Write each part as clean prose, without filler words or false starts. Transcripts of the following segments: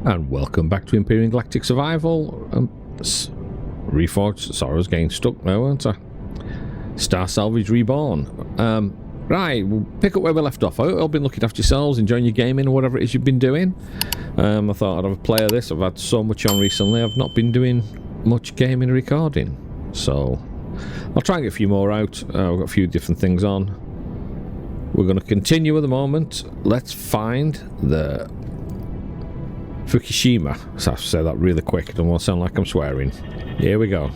And welcome back to Empyrion Galactic Survival. Reforged. Sorry, I was getting stuck there, weren't I? Star Salvage Reborn. Right, we'll pick up where we left off. I hope you've all been looking after yourselves, enjoying your gaming or whatever it is you've been doing. I thought I'd have a play of this. I've had so much on recently, I've not been doing much gaming recording. So, I'll try and get a few more out. We've got a few different things on. We're going to continue at the moment. Let's find the Fukushima. So I have to say that really quick. I don't want to sound like I'm swearing. Here we go.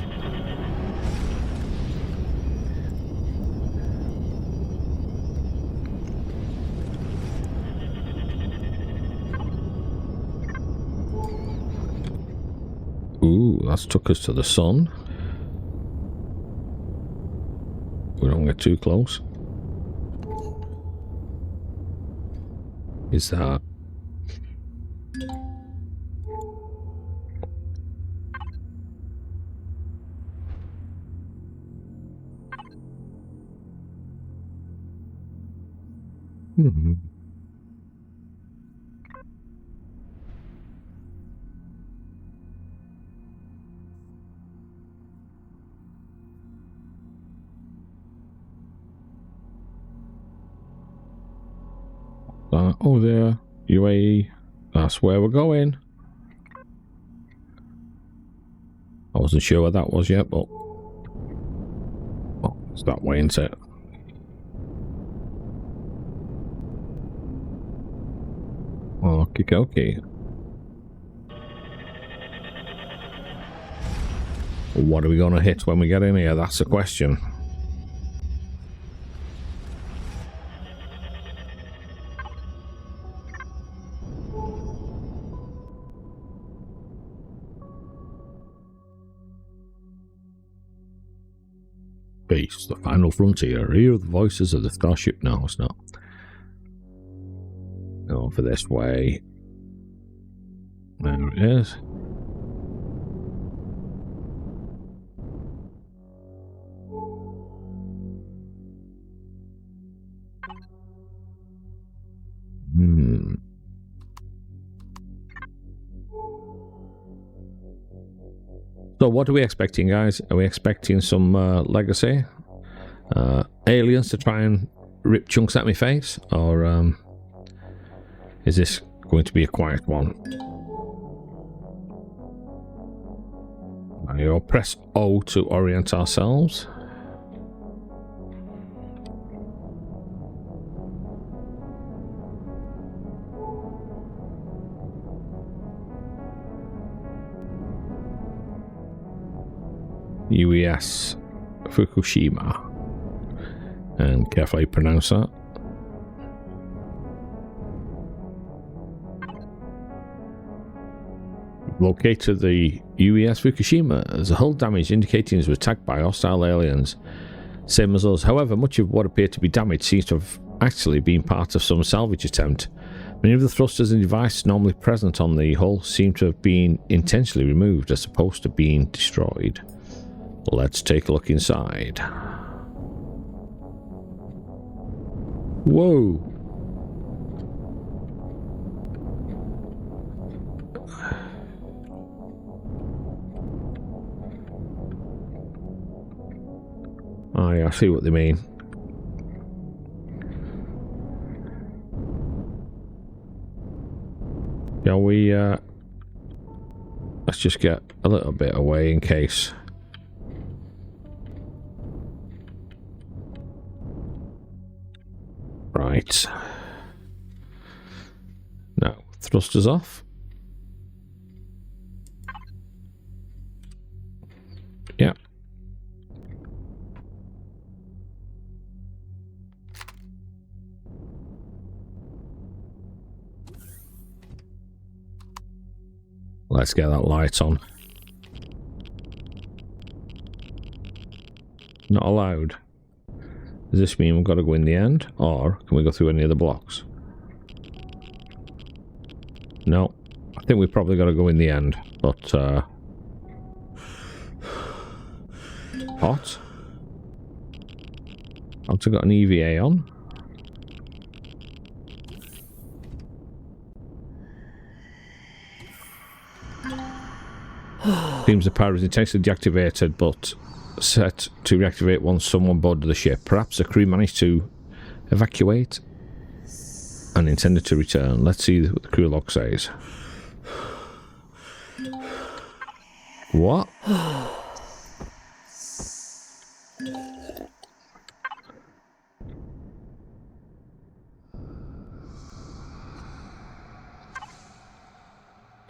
Ooh, that's took us to the sun. We don't get too close. Is that... oh, there, UAE. That's where we're going. I wasn't sure where that was yet, but oh, it's that way, isn't it? Okay. What are we going to hit when we get in here? That's the question. Base, the final frontier. Hear the voices of the starship. No, it's not. Go for this way. There it is. So what are we expecting, guys? Are we expecting some legacy? Aliens to try and rip chunks at my face? Or is this going to be a quiet one? I'll press O to orient ourselves. UES Fukushima. And carefully pronounce that. Located the UES Fukushima as a hull damage indicating it was attacked by hostile aliens, same as us. However, much of what appeared to be damaged seems to have actually been part of some salvage attempt. Many of the thrusters and devices normally present on the hull seem to have been intentionally removed as opposed to being destroyed. Let's take a look inside. Whoa! Oh yeah, I see what they mean. Shall we, let's just get a little bit away in case. Right. Now, thrusters off. Yeah. Let's get that light on. Not allowed. Does this mean we've got to go in the end? Or can we go through any of the blocks? No. I think we've probably got to go in the end. But, hot? I've also got an EVA on. Seems the power is intentionally deactivated, but set to reactivate once someone boarded the ship. Perhaps the crew managed to evacuate and intended to return. Let's see what the crew log says. What?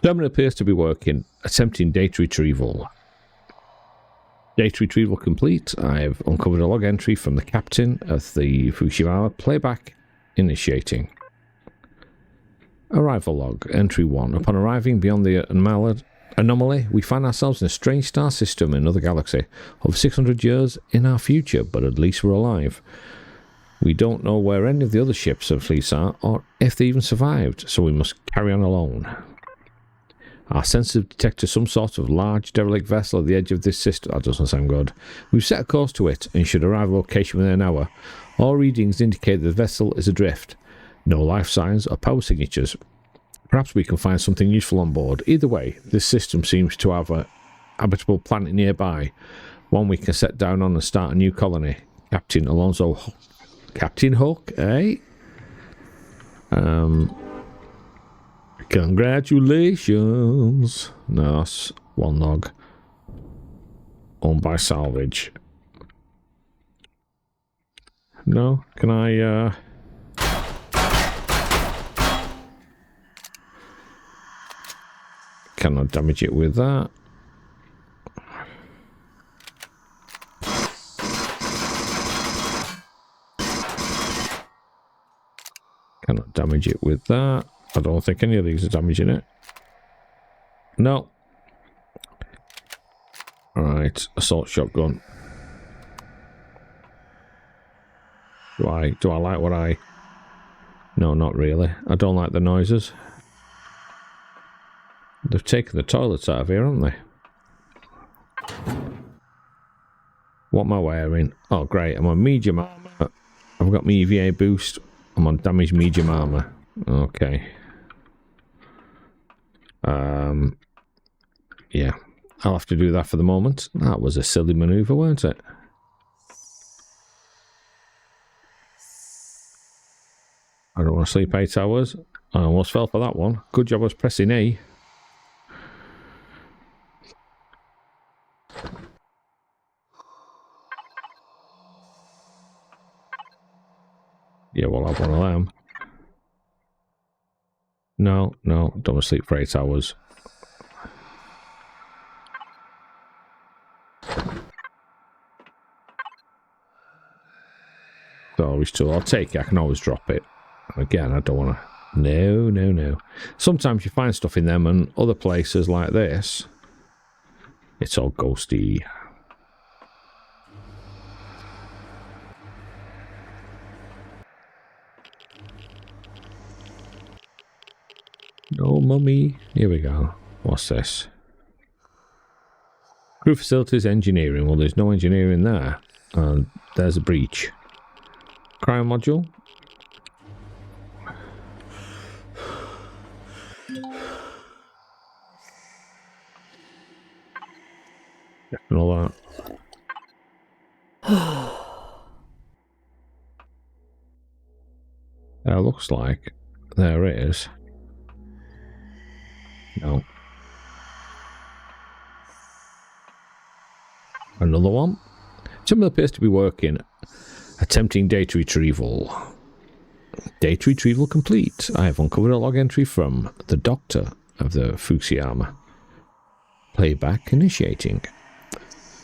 Terminal appears to be working, attempting data retrieval. Data retrieval complete. I've uncovered a log entry from the captain of the Fukushima. Playback initiating. Arrival log, entry 1. Upon arriving beyond the anomaly, we find ourselves in a strange star system in another galaxy. Over 600 years in our future, but at least we're alive. We don't know where any of the other ships and fleets are, or if they even survived, so we must carry on alone. Our sensors detected some sort of large derelict vessel at the edge of this system. That doesn't sound good. We've set a course to it and should arrive at location within an hour. All readings indicate the vessel is adrift. No life signs or power signatures. Perhaps we can find something useful on board. Either way, this system seems to have a habitable planet nearby. One we can set down on and start a new colony. Captain Alonso... Captain Hook, eh? Congratulations. No, that's one log. Owned by Salvage. No, can I, cannot damage it with that. Cannot damage it with that. I don't think any of these are damaging it. No. Alright, assault shotgun. Do I like what I... No, not really. I don't like the noises. They've taken the toilets out of here, haven't they? What am I wearing? Oh, great. I'm on medium armor. I've got my EVA boost. I'm on damaged medium armor. Okay. Yeah. I'll have to do that for the moment. That was a silly maneuver, weren't it? I don't want to sleep 8 hours. I almost fell for that one. Good job I was pressing E. Yeah, we'll have one of them. No, no, don't want to sleep for 8 hours. So always tool. I'll take it. I can always drop it. Again, I don't want to... No, no, no. Sometimes you find stuff in them and other places like this. It's all ghosty. No, mummy. Here we go. What's this? Crew facilities engineering. Well, there's no engineering there. And there's a breach. Cryo module. And all that. Looks like there it is. No. Another one. Terminal appears to be working. Attempting data retrieval. Data retrieval complete. I have uncovered a log entry from the doctor of the Fukushima. Playback initiating.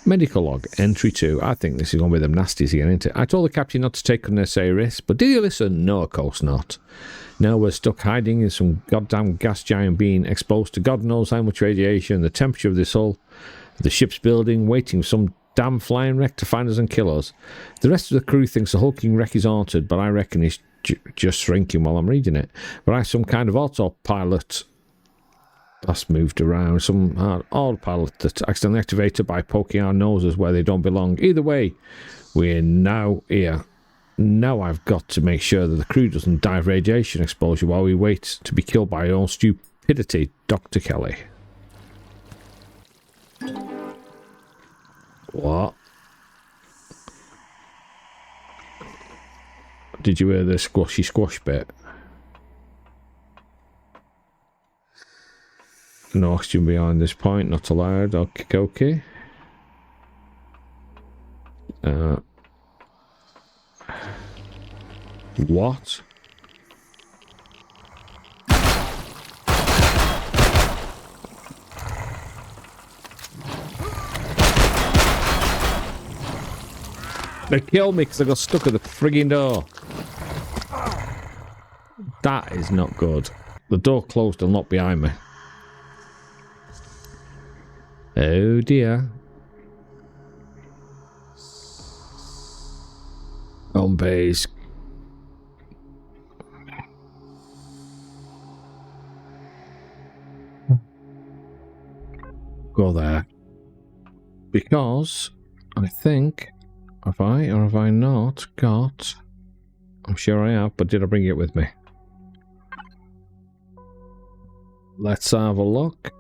Medical log, entry 2. I think this is going to be them nasties again, isn't it? I told the captain not to take unnecessary risks, but did you listen? No, of course not. Now we're stuck hiding in some goddamn gas giant being exposed to God knows how much radiation, the temperature of this hull, the ship's building, waiting for some damn flying wreck to find us and kill us. The rest of the crew thinks the hulking wreck is haunted, but I reckon it's just shrinking while I'm reading it. But I have some kind of autopilot that's moved around, some autopilot that's accidentally activated by poking our noses where they don't belong. Either way, we're now here. Now I've got to make sure that the crew doesn't die of radiation exposure while we wait to be killed by our own stupidity, Dr. Kelly. What? Did you hear the squashy squash bit? No oxygen behind this point, not allowed. Okay, okay. What? They killed me because I got stuck at the frigging door. That is not good. The door closed and locked behind me. Oh dear. On base. Go there. Because I think, have I or have I not got... I'm sure I have, but did I bring it with me? Let's have a look.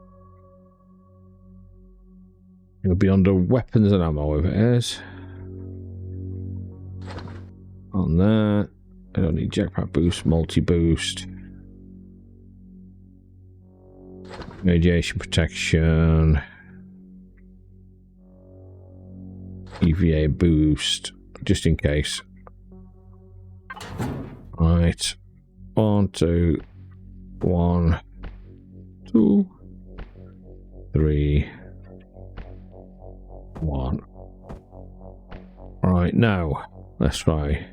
It'll be under weapons and ammo if it is. On there. I don't need jetpack boost, multi-boost. Radiation protection. EVA boost. Just in case. Right. 1, 2, 1, 2, 3, 1. Right, now let's try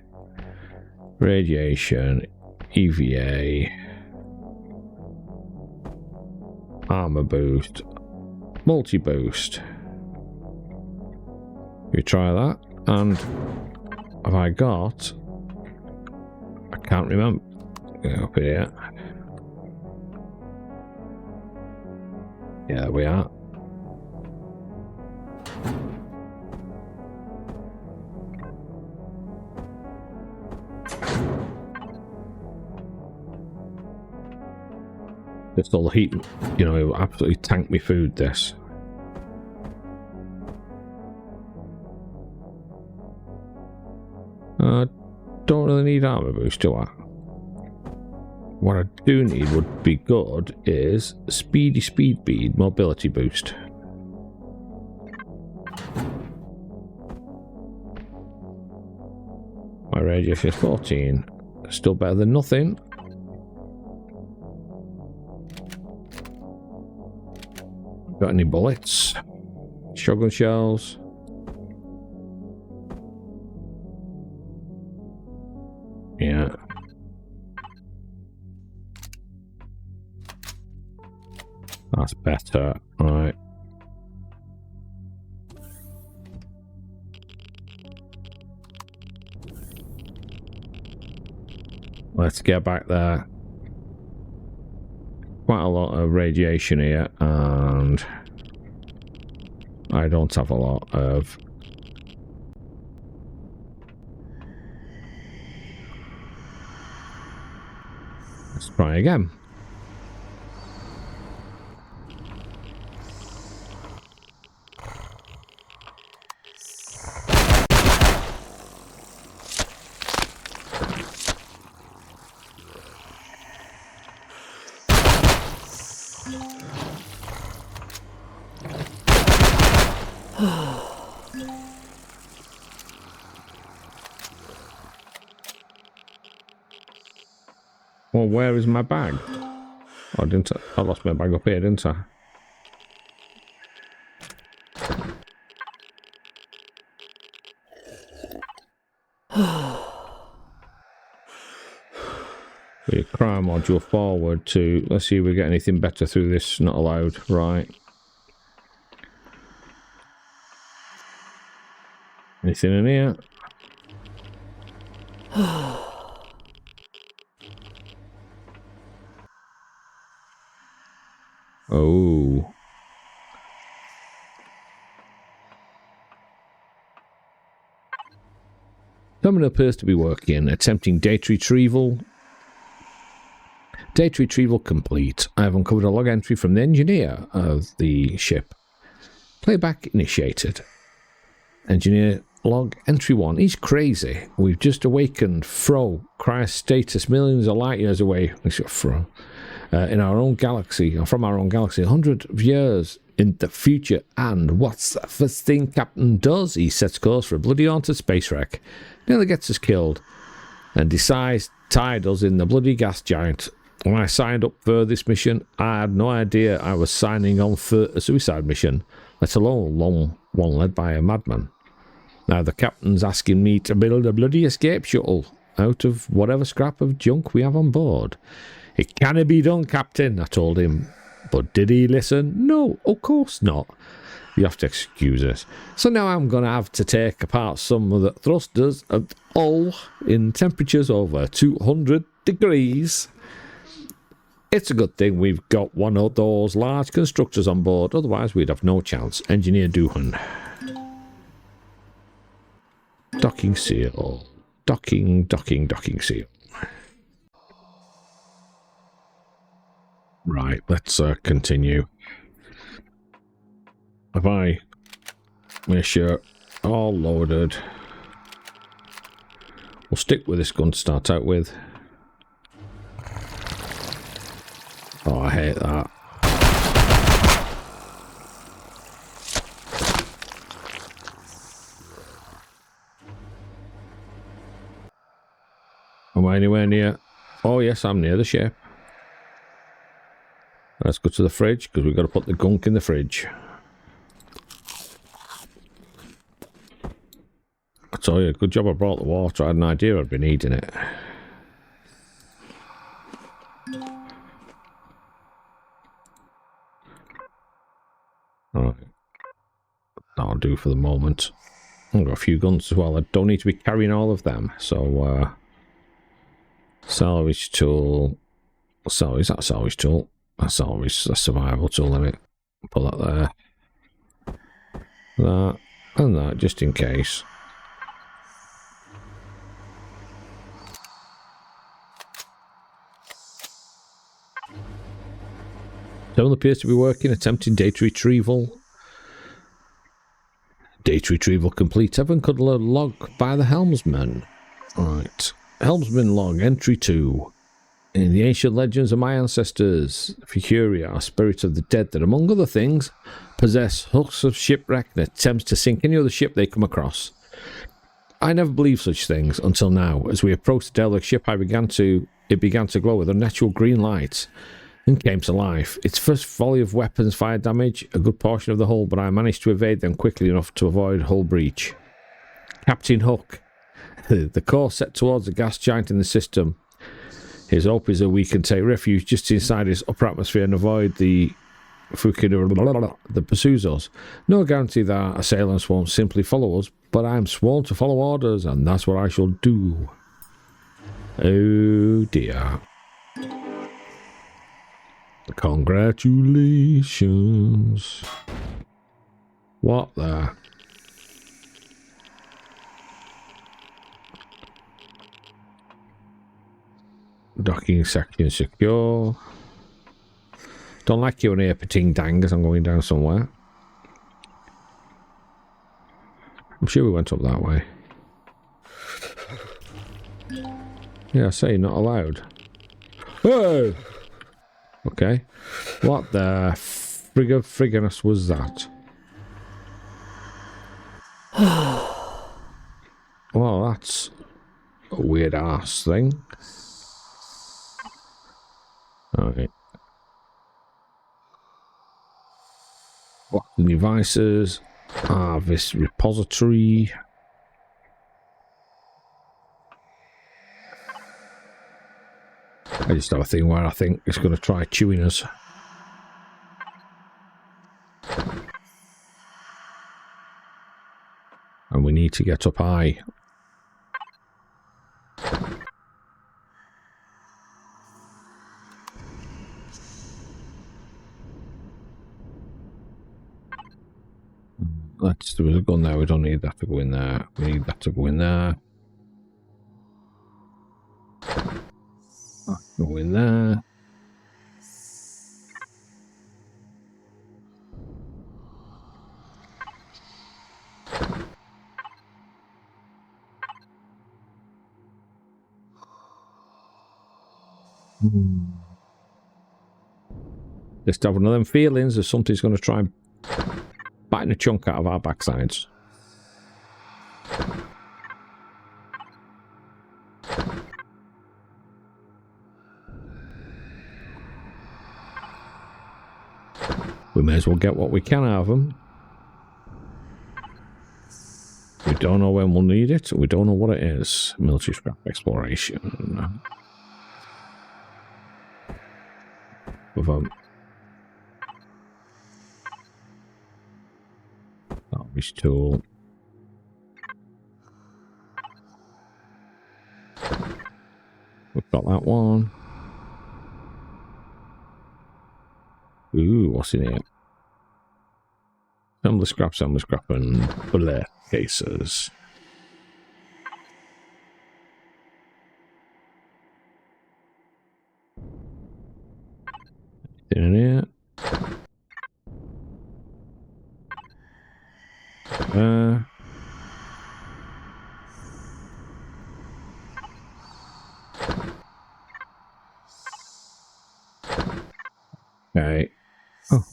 radiation, EVA, armor boost, multi boost. You try that, and have I got? I can't remember. Go up here. Yeah, there we are. Just all the heat, you know, it will absolutely tank me food, this. Don't really need armor boost, do I? What I do need would be good is speedy speed bead mobility boost. My radius is 14. Still better than nothing. Got any bullets? Shotgun shells? Yeah. That's better. Right. Let's get back there. Quite a lot of radiation here, and I don't have a lot of... Let's try again. Well, where is my bag? Oh, didn't I lost my bag up here, didn't I? The crime module forward to... Let's see if we get anything better through this. Not allowed. Right. Anything in here? Oh. Terminal appears to be working. Attempting data retrieval. Data retrieval complete. I have uncovered a log entry from the engineer of the ship. Playback initiated. Engineer log entry 1. He's crazy. We've just awakened Fro, Christ status millions of light years away. Fro. In our own galaxy, or from our own galaxy, 100 of years in the future. And what's the first thing Captain does? He sets course for a bloody haunted space wreck. Nearly gets us killed. And decides tied us in the bloody gas giant. When I signed up for this mission, I had no idea I was signing on for a suicide mission, let alone one led by a madman. Now the captain's asking me to build a bloody escape shuttle out of whatever scrap of junk we have on board. It can't be done, Captain, I told him. But did he listen? No, of course not. You have to excuse us. So now I'm going to have to take apart some of the thrusters of the hull in temperatures over 200 degrees. It's a good thing we've got one of those large constructors on board, otherwise we'd have no chance. Engineer Doohan. Docking seal. Docking seal. Right, let's continue. Have I made sure all loaded? We'll stick with this gun to start out with. Oh, I hate that. Am I anywhere near? Oh yes, I'm near the ship. Let's go to the fridge, because we've got to put the gunk in the fridge. I tell you, good job I brought the water. I had an idea I'd be needing it. Alright. That'll do for the moment. I've got a few guns as well. I don't need to be carrying all of them. So, salvage tool. Salvage, that salvage tool. That's always a survival tool, limit. Put that there. That and that, just in case. Someone appears to be working, attempting data retrieval. Data retrieval complete. Everyone could log by the helmsman. Right. Helmsman log, entry 2. In the ancient legends of my ancestors, Fukuria are spirits of the dead that, among other things, possess hooks of shipwreck and attempts to sink any other ship they come across. I never believed such things until now. As we approached the derelict ship, it began to glow with unnatural green light and came to life. Its first volley of weapons fired damage a good portion of the hull, but I managed to evade them quickly enough to avoid hull breach. Captain Hook. The course set towards the gas giant in the system. His hope is that we can take refuge just inside his upper atmosphere and avoid the Fukushima that pursues us. No guarantee that our assailants won't simply follow us, but I am sworn to follow orders, and that's what I shall do. Oh dear. Congratulations. What the? Docking section secure. Don't like you on here, pating dang, as I'm going down somewhere. I'm sure we went up that way. Yeah, I say not allowed. Whoa! Okay. What the frigginess was that? Well, that's a weird ass thing. Alright. Blocking devices. This repository. I just have a thing where I think it's going to try chewing us. And we need to get up high. There was a gun there, we don't need that to go in there. We need that to go in there. Go in there. Just have one of them feelings that something's going to try and biting a chunk out of our backsides. We may as well get what we can out of them. We don't know when we'll need it. We don't know what it is. Military scrap exploration. Salvage tool. We've got that one. Ooh, what's in here? Assembly scrap, and bullet cases. In here. Okay. Oh.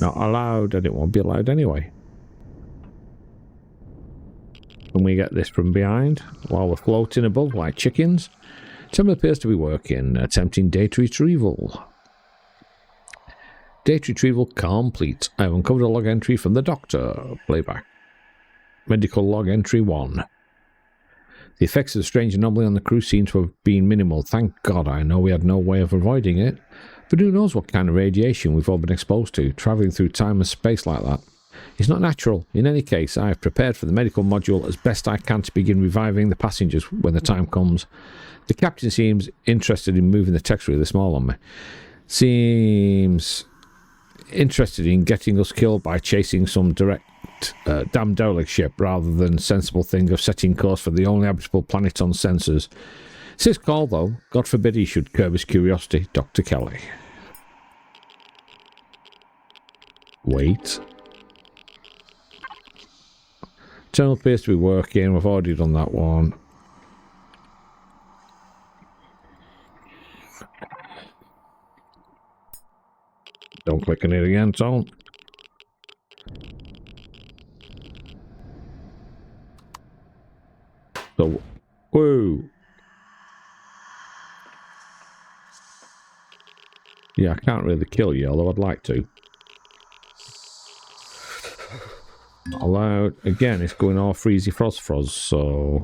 Not allowed, and it won't be allowed anyway. Can we get this from behind while we're floating above like chickens? Tim appears to be working, attempting data retrieval. Data retrieval complete. I have uncovered a log entry from the doctor. Playback. Medical log entry 1. The effects of the strange anomaly on the crew seem to have been minimal. Thank God. I know we had no way of avoiding it. But who knows what kind of radiation we've all been exposed to, travelling through time and space like that. It's not natural. In any case, I have prepared for the medical module as best I can to begin reviving the passengers when the time comes. The captain seems interested in moving the text really small on me. Seems interested in getting us killed by chasing some direct damn derelict ship rather than sensible thing of setting course for the only habitable planet on sensors. It's his call though. God forbid he should curb his curiosity. Dr. Kelly. Wait. Terminal appears to be working. We've already done that one. Don't click on it again, Tom. So, whoa. Yeah, I can't really kill you, although I'd like to. Allowed. Again, it's going all freezy froz, so...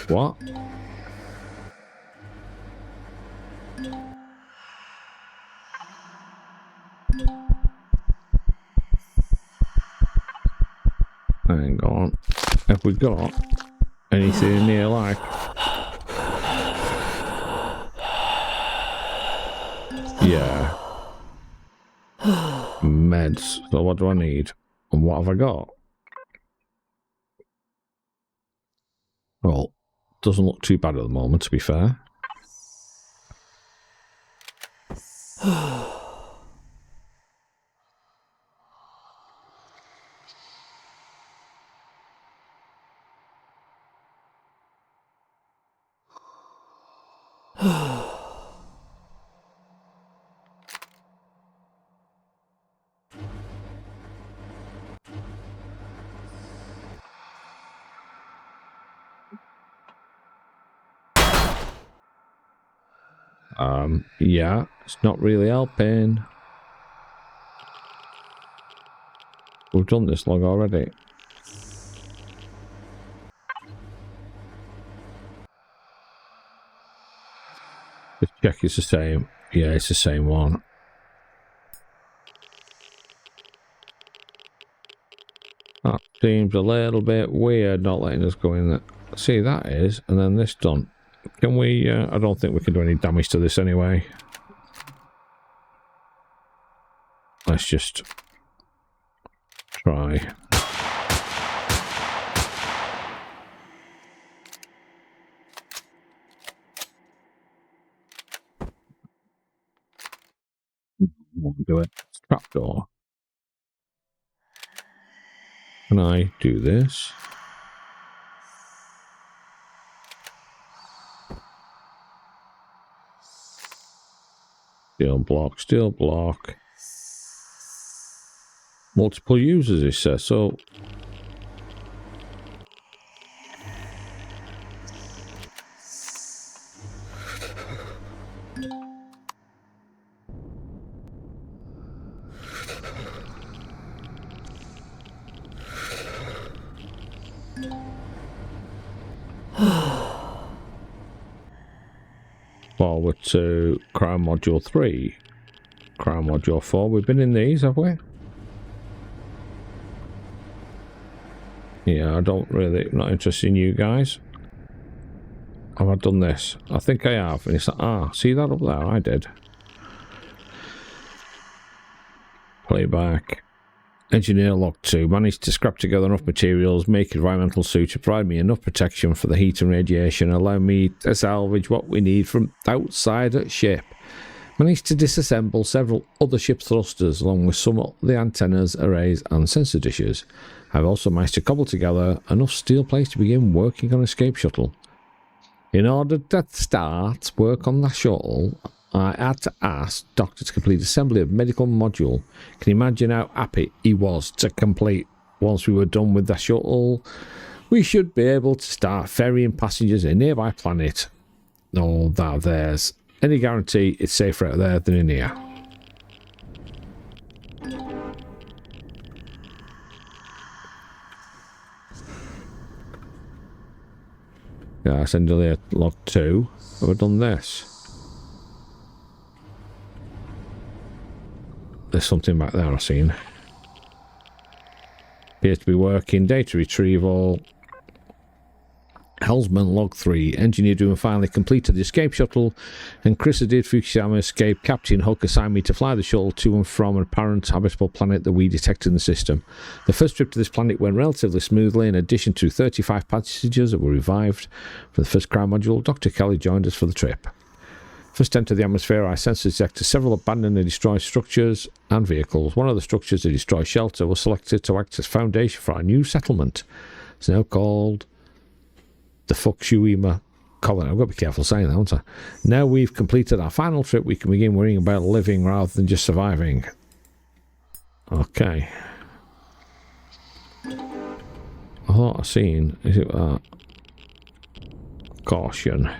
What? Hang on. Have we got anything near like... Yeah. Meds. So what do I need? And what have I got? Well, doesn't look too bad at the moment, to be fair. Yeah, it's not really helping. We've done this log already. Just check it's the same. Yeah, it's the same one. That seems a little bit weird not letting us go in there. See, that is, and then this done. Can we, I don't think we can do any damage to this anyway. Let's just try. Won't do it. Trapdoor. Can I do this? Steel block, steel block. Multiple users, it says, so... Forward to Crown Module 3. Crown Module 4. We've been in these, have we? Yeah, I don't really... I'm not interested in you guys. Have I done this? I think I have. And it's like, ah, see that up there? I did. Playback. Engineer log 2. Managed to scrap together enough materials, make environmental suit to provide me enough protection for the heat and radiation, allow me to salvage what we need from outside the ship. Managed to disassemble several other ship thrusters along with some of the antennas, arrays and sensor dishes. I've also managed to cobble together enough steel plates to begin working on escape shuttle. In order to start work on the shuttle, I had to ask Doctor to complete assembly of medical module. Can you imagine how happy he was to complete once we were done with the shuttle? We should be able to start ferrying passengers in a nearby planet. Oh, there's any guarantee it's safer out there than in here. Yeah, assembly log 2. Have I done this? There's something back there I've seen. Appears to be working. Data retrieval. Helmsman log 3. Engineer doing finally completed the escape shuttle. And Chris did Fukushima escape. Captain Hook assigned me to fly the shuttle to and from an apparent habitable planet that we detected in the system. The first trip to this planet went relatively smoothly. In addition to 35 passengers that were revived for the first Crown module, Dr. Kelly joined us for the trip. First entered the atmosphere, I sensor detected several abandoned and destroyed structures and vehicles. One of the structures, the destroyed shelter, was selected to act as foundation for our new settlement. It's now called the Fukushima colony. I've got to be careful saying that, haven't I? Now we've completed our final trip, we can begin worrying about living rather than just surviving. Okay. I thought I seen, is it that? Caution.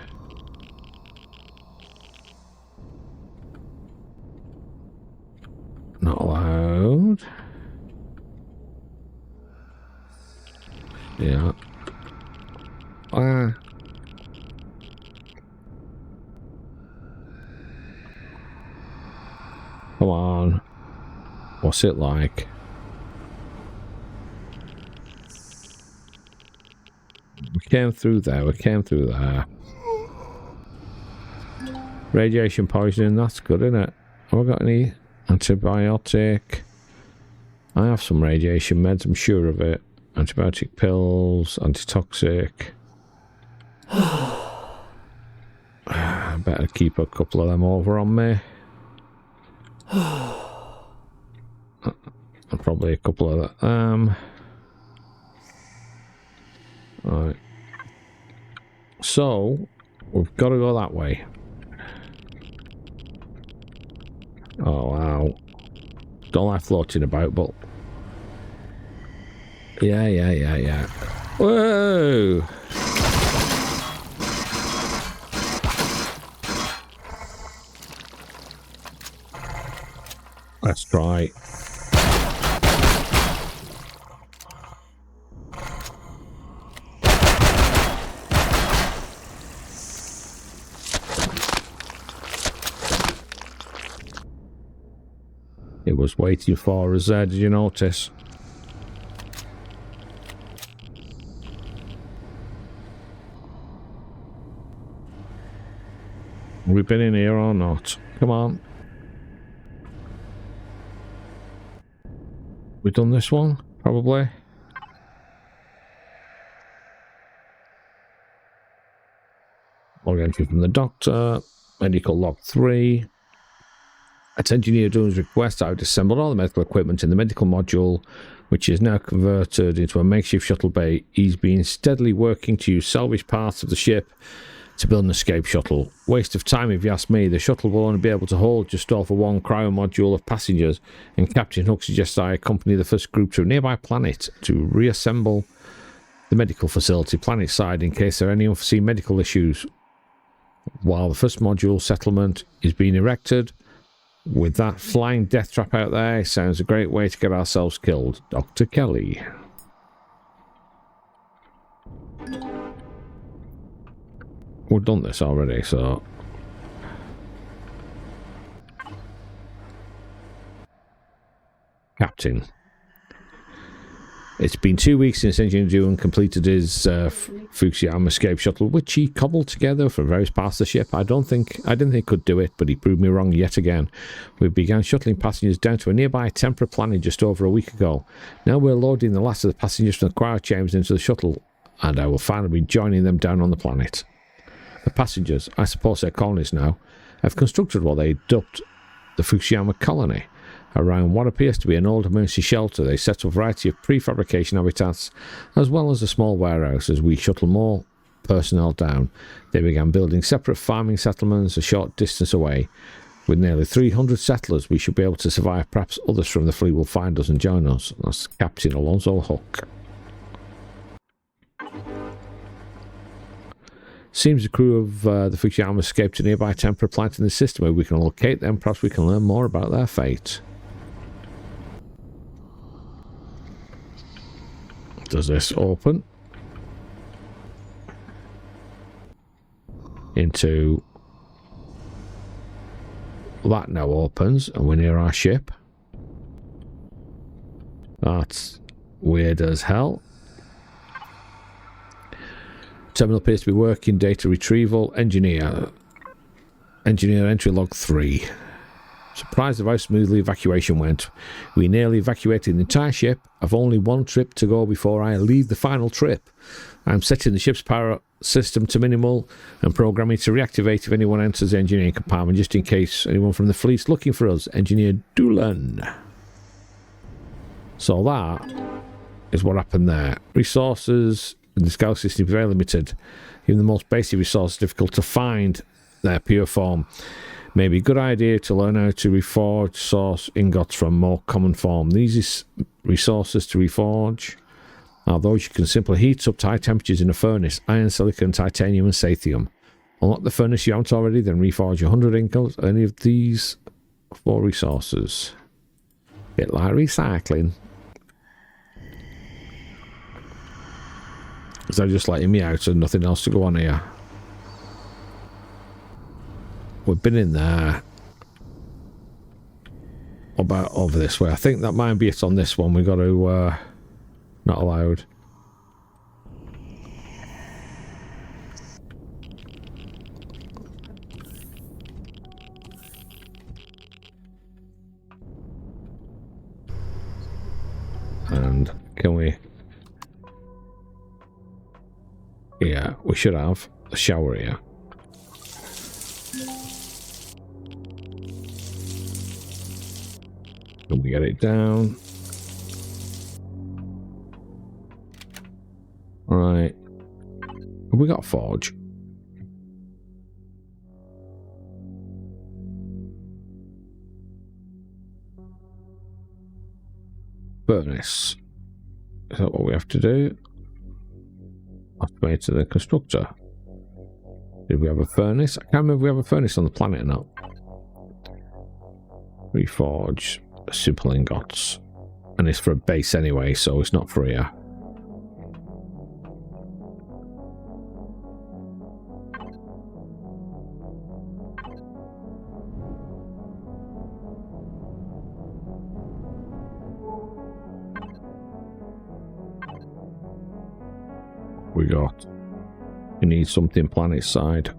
Not allowed. Yeah. Come on. What's it like? We came through there. We came through there. Radiation poisoning. That's good, isn't it? Have I got any? Antibiotic. I have some radiation meds, I'm sure of it. Antibiotic pills, antitoxic. I better keep a couple of them over on me. Probably a couple of them. Alright. So, we've got to go that way. Oh wow. Don't like floating about, but yeah. Whoa! Let's try. It was waiting for us there, did you notice? Have we been in here or not? Come on. We've done this one? Probably. Log entry from the doctor. Medical log 3. At Engineer Dunham's request, I've assembled all the medical equipment in the medical module, which is now converted into a makeshift shuttle bay. He's been steadily working to use salvaged parts of the ship to build an escape shuttle. Waste of time if you ask me. The shuttle will only be able to hold just over one cryo module of passengers, and Captain Hook suggests I accompany the first group to a nearby planet to reassemble the medical facility planetside in case there are any unforeseen medical issues. While the first module settlement is being erected, with that flying death trap out there, it sounds a great way to get ourselves killed. Dr. Kelly. We've done this already, so... Captain. It's been 2 weeks since Engineer Dunham completed his Fukushima escape shuttle, which he cobbled together from various parts of the ship. I didn't think he could do it, but he proved me wrong yet again. We began shuttling passengers down to a nearby temperate planet just over a week ago. Now we're loading the last of the passengers from the cryo chambers into the shuttle, and I will finally be joining them down on the planet. The passengers, I suppose they're colonists now, have constructed what they dubbed the Fukushima colony. Around what appears to be an old emergency shelter, they set up a variety of prefabrication habitats, as well as a small warehouse. As we shuttle more personnel down, they began building separate farming settlements a short distance away. With nearly 300 settlers, we should be able to survive. Perhaps others from the fleet will find us and join us. That's Captain Alonso Hook. Seems the crew of the Fukushima escaped to a nearby temperate planet in the system. Where we can locate them, perhaps we can learn more about their fate. Does this open into that? Now opens and we're near our ship. That's weird as hell. Terminal appears to be working. Data retrieval. Engineer entry log 3. Surprised of how smoothly evacuation went. We nearly evacuated the entire ship. I've only one trip to go before I leave the final trip. I'm setting the ship's power system to minimal and programming to reactivate if anyone enters the engineering compartment, just in case anyone from the fleet's looking for us. Engineer Doolan. So that is what happened there. Resources in this galaxy seem very limited. Even the most basic resources are difficult to find their pure form. Maybe a good idea to learn how to reforge source ingots from more common form. These resources to reforge are those you can simply heat up to high temperatures in a furnace: iron, silicon, titanium, and sathium. Unlock the furnace you haven't already, then reforge 100 ingots. Any of these 4 resources. Bit like recycling. Is that just letting me out and nothing else to go on here? We've been in there. What about over this way? I think that might be it on this one. We've got to... not allowed. And can we... Yeah, we should have a shower here. Can we get it down? Alright. Have we got a forge? Furnace. Is that what we have to do? Activate to the constructor. Did we have a furnace? I can't remember if we have a furnace on the planet or not. Reforge simple ingots. And it's for a base anyway, so it's not for here. We got. We need something planetside.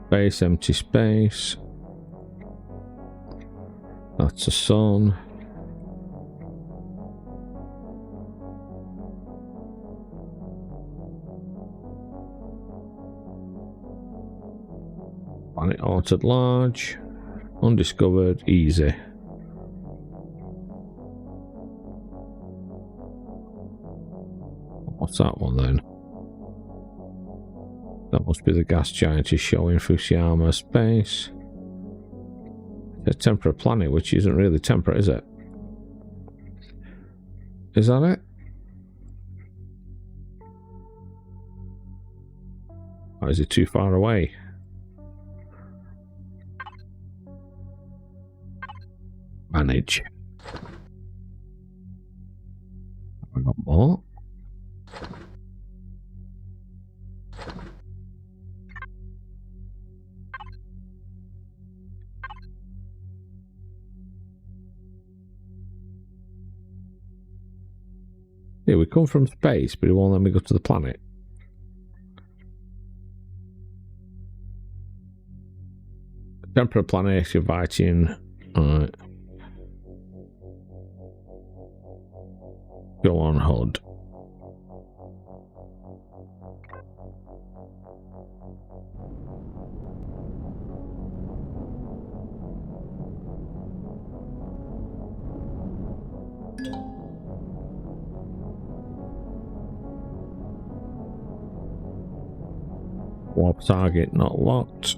Space, empty space. That's the sun. Planet altered large. Undiscovered, easy. What's that one then? That must be the gas giant is showing Fukushima space. It's a temperate planet, which isn't really temperate, is it? Is that it? Or is it too far away? Manage. Have I got more? Yeah, we come from space, but it won't let me go to the planet. Temperate planet, inviting. Alright. Go on, HUD. Warp target not locked.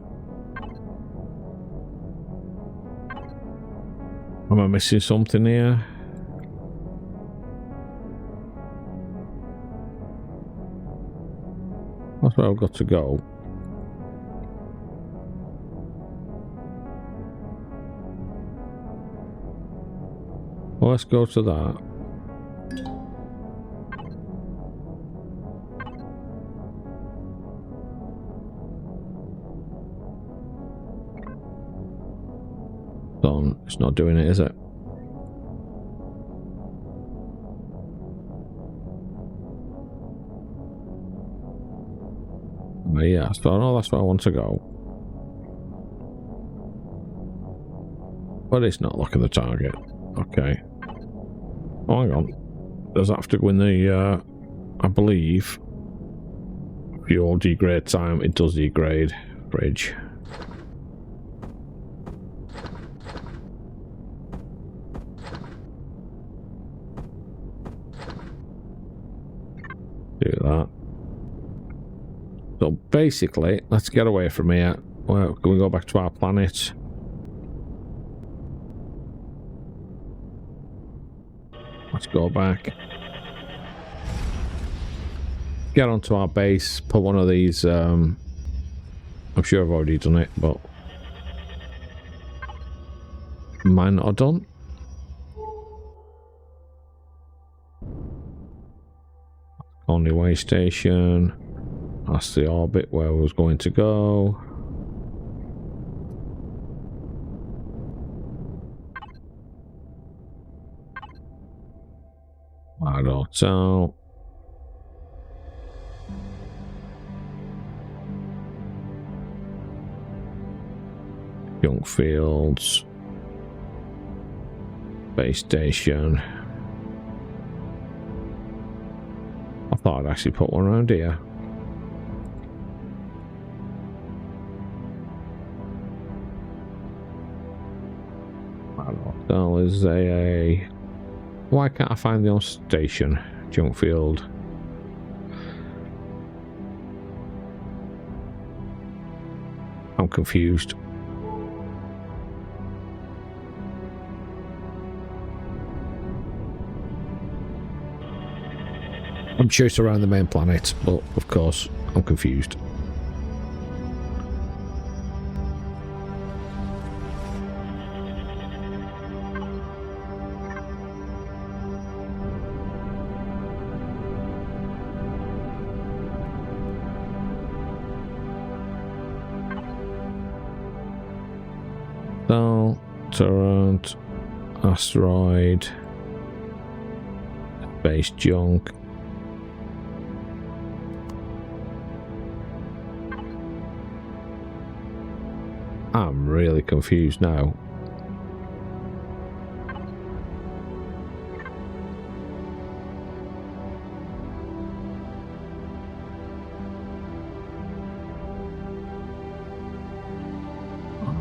Am I missing something here? That's where I've got to go. Well, let's go to that. It's not doing it, is it? But yeah, so I know that's where I want to go. But it's not looking at the target. Okay. Oh, hang on. Does that have to go in the, I believe, fuel degrade time? It does degrade. Bridge. Do that. So basically, let's get away from here. Well, can we go back to our planet? Let's go back. Get onto our base. Put one of these. I'm sure I've already done it, but might not have done. Only way station. That's the orbit where I was going to go. I don't know. Junk fields. Base station. I thought I'd actually put one around here. Orntell is a... Why can't I find the on station? Junk field. I'm confused. I'm sure it's around the main planet, but of course, I'm confused. So, turret, asteroid, space junk. I'm really confused now.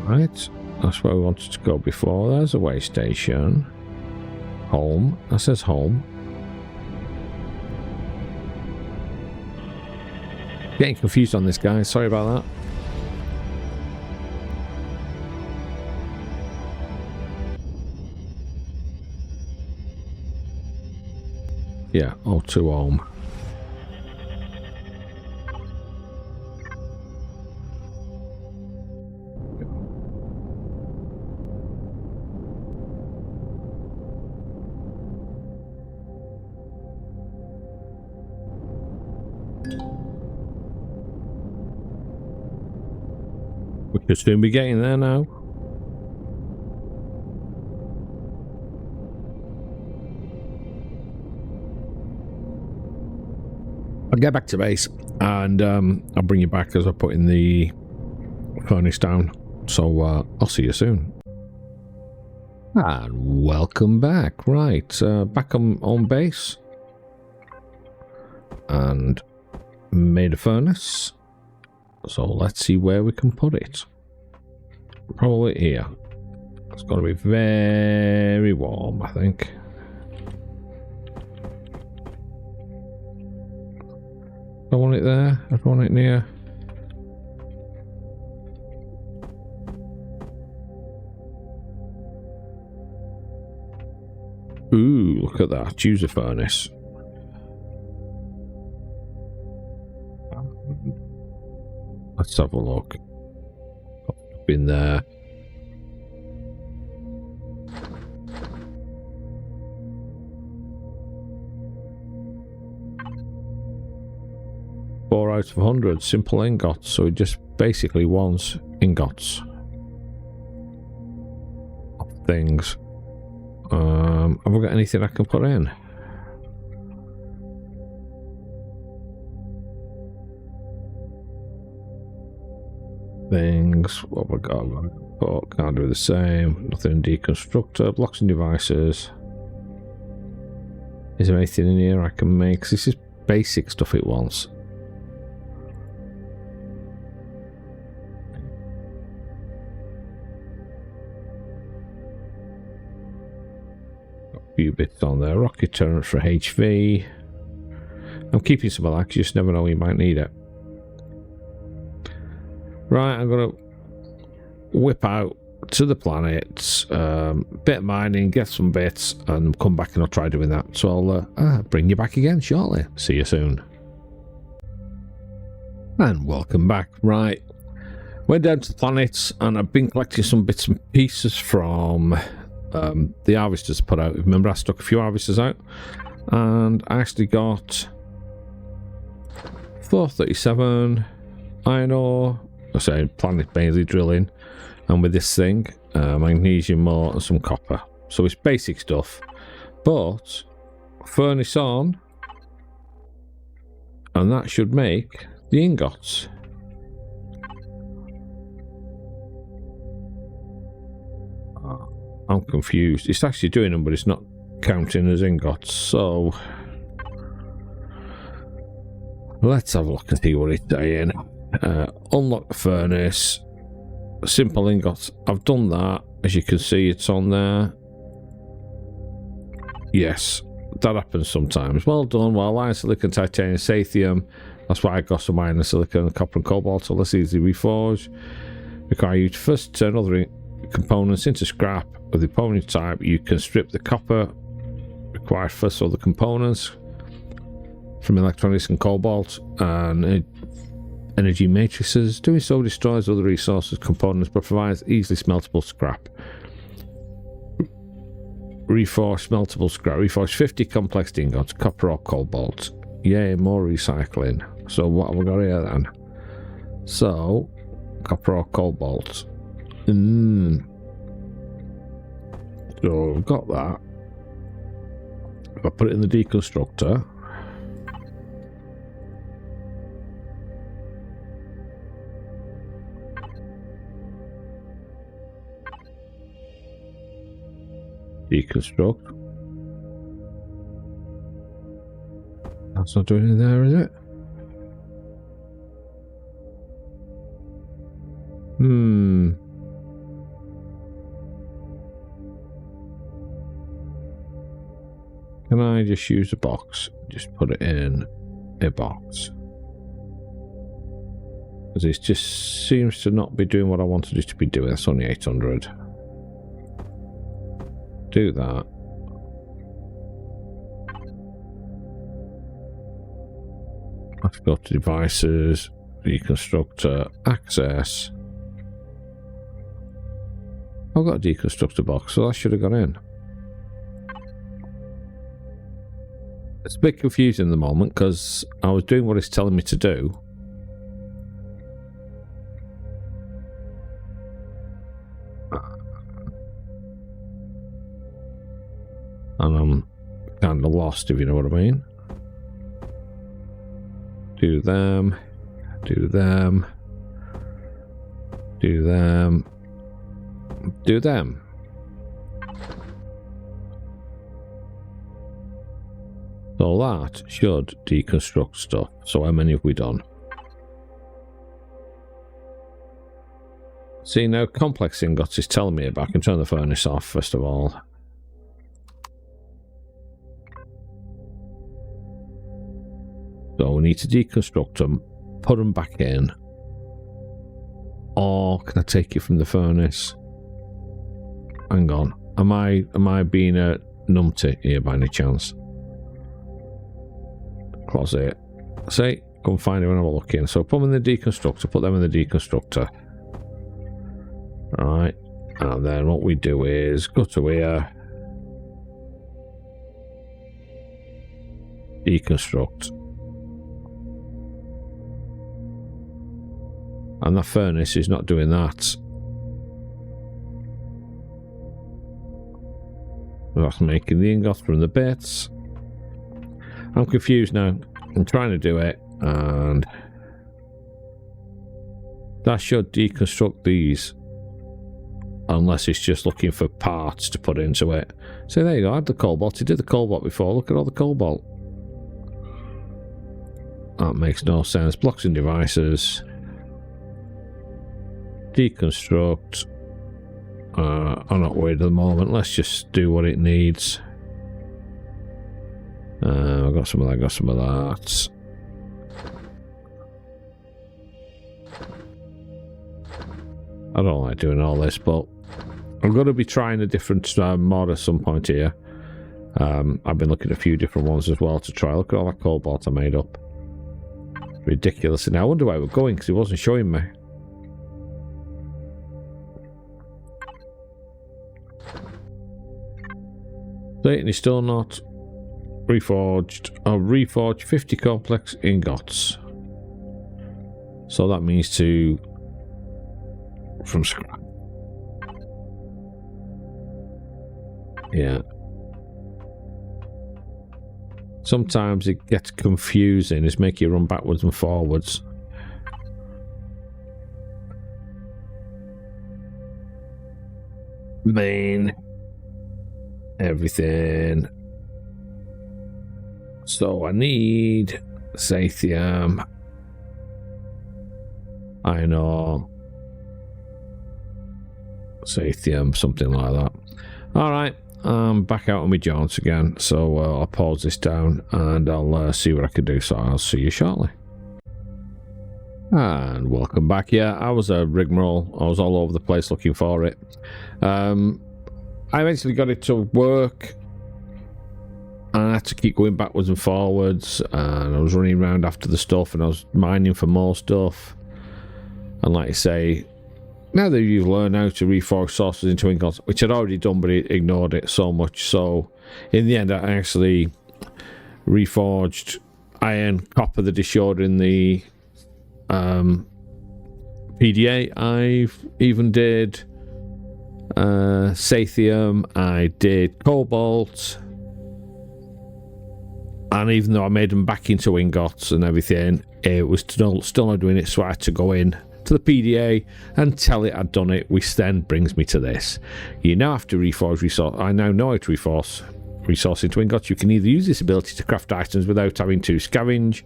Right, that's where we wanted to go before. There's a way station. Home, that says home. Getting confused on this, guys, sorry about that. Yeah, O2 home. We should soon be getting there now. I'll get back to base and I'll bring you back as I put in the furnace down. So I'll see you soon. And welcome back. Right, back on base. And made a furnace. So let's see where we can put it. Probably here. It's got to be very warm, I think. I want it there. I want it near. Ooh, look at that. Choose a furnace. Let's have a look. Up in there. Four out of 100 simple ingots, so it just basically wants ingots of things. Have I got anything I can put in? Things, what have I got? Oh, can't do the same. Nothing in deconstructor, blocks and devices. Is there anything in here I can make? 'Cause this is basic stuff it wants. Few bits on there. Rocket turret for HV. I'm keeping some of that because you just never know, you might need it. Right, I'm going to whip out to the planets, bit of mining, get some bits, and come back and I'll try doing that. So I'll bring you back again shortly. See you soon. And welcome back. Right, went down to the planets and I've been collecting some bits and pieces from the harvesters put out. Remember I stuck a few harvesters out and I actually got 437 iron ore, I say planet mainly drilling, and with this thing magnesium ore and some copper. So it's basic stuff, but furnace on and that should make the ingots. I'm confused. It's actually doing them, but it's not counting as ingots. So let's have a look and see what it's saying. Unlock the furnace. Simple ingots. I've done that. As you can see, it's on there. Yes, that happens sometimes. Well done. Well, iron, silicon, titanium, sathium. That's why I got some iron, silicon, copper, and cobalt. So let's easily reforge. Require you to first turn other components into scrap of the opponent type. You can strip the copper. Require first other components from electronics and cobalt and energy matrices. Doing so destroys other resources components but provides easily smeltable scrap. Reforge smeltable scrap. Reforge 50 complex ingots, copper or cobalt. Yay, more recycling. So what have we got here then? So copper or cobalt. So I've got that. If I put it in the deconstructor, deconstruct. That's not doing it there, is it? just use a box? Just put it in a box. Because it just seems to not be doing what I wanted it to be doing. That's only 800. Do that. Let's go to devices, deconstructor, access. I've got a deconstructor box, so that should have gone in. It's a bit confusing at the moment because I was doing what it's telling me to do. And I'm kind of lost, if you know what I mean. Do them. Do them. Do them. Do them. So that should deconstruct stuff. So how many have we done? See, now complex ingots is telling me about. I can turn the furnace off first of all. So we need to deconstruct them, put them back in. Or can I take it from the furnace? Hang on. Am I being a numpty here by any chance? Closet. See, come find it when I was looking. So put them in the deconstructor, put them in the deconstructor. Alright. And then what we do is go to here. Deconstruct. And the furnace is not doing that. That's making the ingots from the bits. I'm confused now. I'm trying to do it, and that should deconstruct these. Unless it's just looking for parts to put into it. So there you go, I had the cobalt. It did the cobalt before. Look at all the cobalt. That makes no sense. Blocks and devices. Deconstruct. I'm not worried at the moment. Let's just do what it needs. I've got some of that, got some of that. I don't like doing all this, but I'm going to be trying a different mod at some point here. I've been looking at a few different ones as well to try. Look at all that cobalt I made up. Ridiculous. And I wonder where we're going because it wasn't showing me. Satan is still not reforged. Or reforged 50 complex ingots. So that means to from scrap. Yeah. Sometimes it gets confusing. It's making you run backwards and forwards. Main. Everything. So I need Sathium. Iron ore. Sathium, something like that. Alright, I'm back out on my jaunts again. So I'll pause this down and I'll see what I can do. So I'll see you shortly. And welcome back. Yeah, I was a rigmarole. I was all over the place looking for it. I eventually got it to work, and I had to keep going backwards and forwards, and I was running around after the stuff, and I was mining for more stuff. And like I say, now that you've learned how to reforge sources into ingots, which I'd already done, but it ignored it so much, so in the end I actually reforged iron, copper that is showed in the PDA. I even did Sathium, I did cobalt, and even though I made them back into ingots and everything, it was still not doing it, so I had to go in to the PDA and tell it I'd done it, which then brings me to this. You now have to reforge resource. I now know how to reforce resource into ingots. You can either use this ability to craft items without having to scavenge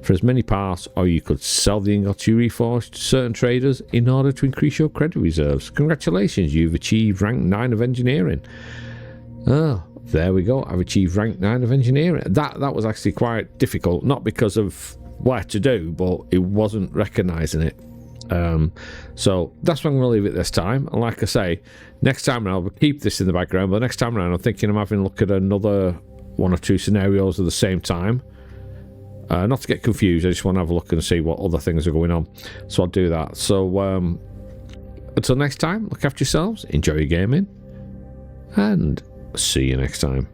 for as many parts, or you could sell the ingots you reforged to certain traders in order to increase your credit reserves. Congratulations, you've achieved rank 9 of engineering. Oh, there we go. I've achieved rank 9 of engineering. That was actually quite difficult, not because of what I had to do, but it wasn't recognising it. So that's where I'm going to leave it this time. And like I say, next time around, I'll keep this in the background, but next time around I'm thinking I'm having a look at another 1 or 2 scenarios at the same time. Not to get confused, I just want to have a look and see what other things are going on. So I'll do that. So until next time, look after yourselves, enjoy your gaming, and see you next time.